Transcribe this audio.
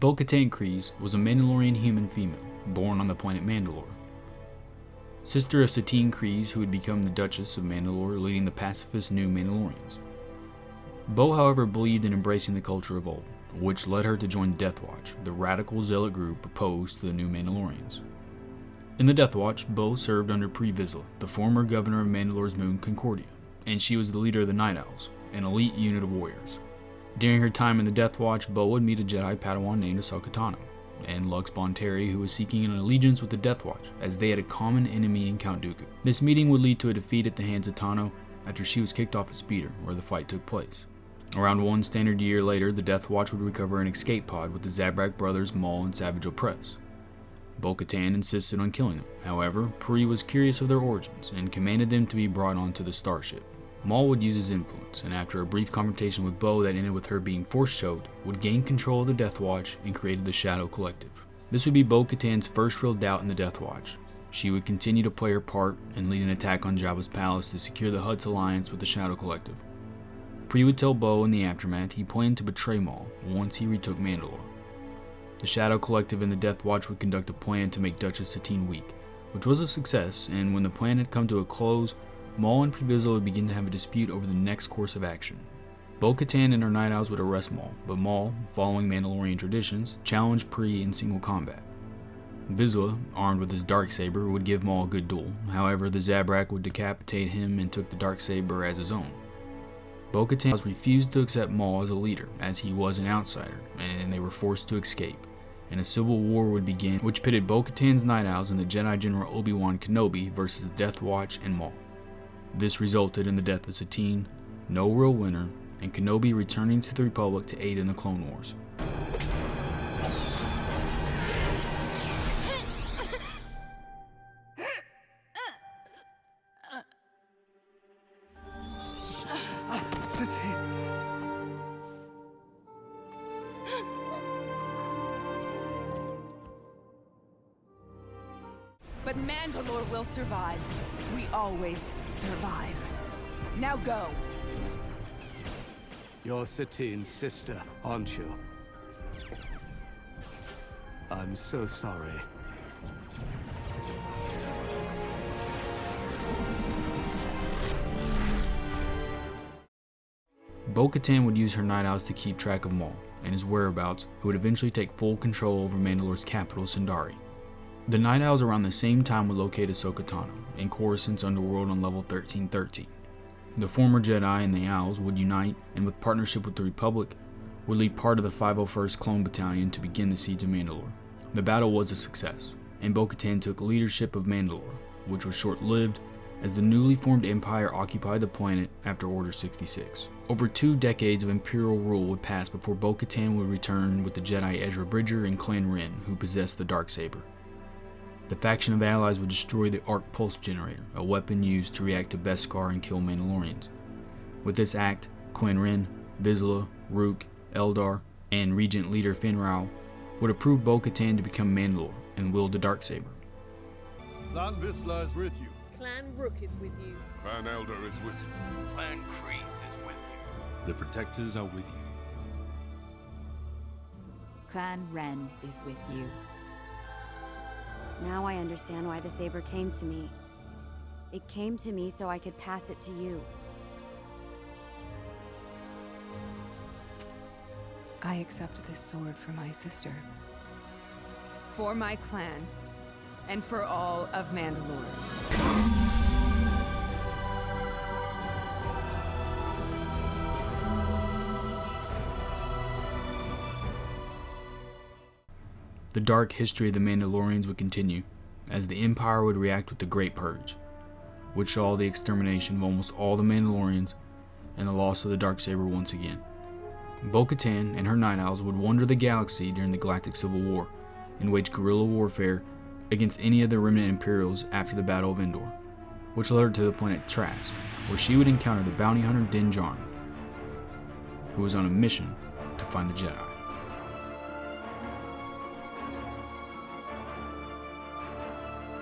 Bo-Katan Kryze was a Mandalorian human female, born on the planet Mandalore. Sister of Satine Kryze, who would become the Duchess of Mandalore, leading the pacifist New Mandalorians. Bo, however, believed in embracing the culture of old, which led her to join the Death Watch, the radical zealot group opposed to the New Mandalorians. In the Death Watch, Bo served under Pre Vizsla, the former governor of Mandalore's moon Concordia, and she was the leader of the Night Owls, an elite unit of warriors. During her time in the Death Watch, Bo would meet a Jedi Padawan named Ahsoka Tano, and Lux Bonteri, who was seeking an allegiance with the Death Watch, as they had a common enemy in Count Dooku. This meeting would lead to a defeat at the hands of Tano after she was kicked off a speeder, where the fight took place. Around one standard year later, the Death Watch would recover an escape pod with the Zabrak brothers Maul and Savage Opress. Bo-Katan insisted on killing them. However, Pre was curious of their origins and commanded them to be brought onto the starship. Maul would use his influence, and after a brief confrontation with Bo that ended with her being force-choked, would gain control of the Death Watch and created the Shadow Collective. This would be Bo-Katan's first real doubt in the Death Watch. She would continue to play her part and lead an attack on Jabba's palace to secure the Hutt's alliance with the Shadow Collective. Pre would tell Bo in the aftermath he planned to betray Maul once he retook Mandalore. The Shadow Collective and the Death Watch would conduct a plan to make Duchess Satine weak, which was a success, and when the plan had come to a close, Maul and Pre Vizsla would begin to have a dispute over the next course of action. Bo-Katan and her Night Owls would arrest Maul, but Maul, following Mandalorian traditions, challenged Pre in single combat. Vizsla, armed with his Darksaber, would give Maul a good duel. However, the Zabrak would decapitate him and took the Darksaber as his own. Bo-Katan refused to accept Maul as a leader, as he was an outsider, and they were forced to escape, and a civil war would begin, which pitted Bo-Katan's Night Owls and the Jedi General Obi-Wan Kenobi versus the Death Watch and Maul. This resulted in the death of Satine, no real winner, and Kenobi returning to the Republic to aid in the Clone Wars. But Mandalore will survive. We always survive. Now go. You're Satine's sister, aren't you? I'm so sorry. Bo-Katan would use her Night Owls to keep track of Maul and his whereabouts, who would eventually take full control over Mandalore's capital, Sundari. The Night Owls around the same time would locate Ahsoka Tano in Coruscant's underworld on level 1313. The former Jedi and the Owls would unite, and with partnership with the Republic, would lead part of the 501st Clone Battalion to begin the siege of Mandalore. The battle was a success, and Bo-Katan took leadership of Mandalore, which was short-lived as the newly formed Empire occupied the planet after Order 66. Over 2 decades of Imperial rule would pass before Bo-Katan would return with the Jedi Ezra Bridger and Clan Wren, who possessed the Darksaber. The faction of allies would destroy the Arc Pulse Generator, a weapon used to react to Beskar and kill Mandalorians. With this act, Clan Wren, Vizsla, Rook, Eldar, and Regent Leader Fenn Rau would approve Bo-Katan to become Mandalore and wield the Darksaber. Clan Vizsla is with you. Clan Rook is with you. Clan Eldar is with you. Clan Kryze is with you. The Protectors are with you. Clan Wren is with you. Now I understand why the saber came to me. It came to me so I could pass it to you. I accept this sword for my sister. For my clan. And for all of Mandalore. The dark history of the Mandalorians would continue, as the Empire would react with the Great Purge, which saw the extermination of almost all the Mandalorians and the loss of the Darksaber once again. Bo-Katan and her Night Owls would wander the galaxy during the Galactic Civil War and wage guerrilla warfare against any of the remnant Imperials after the Battle of Endor, which led her to the planet Trask, where she would encounter the bounty hunter Din Djarin, who was on a mission to find the Jedi.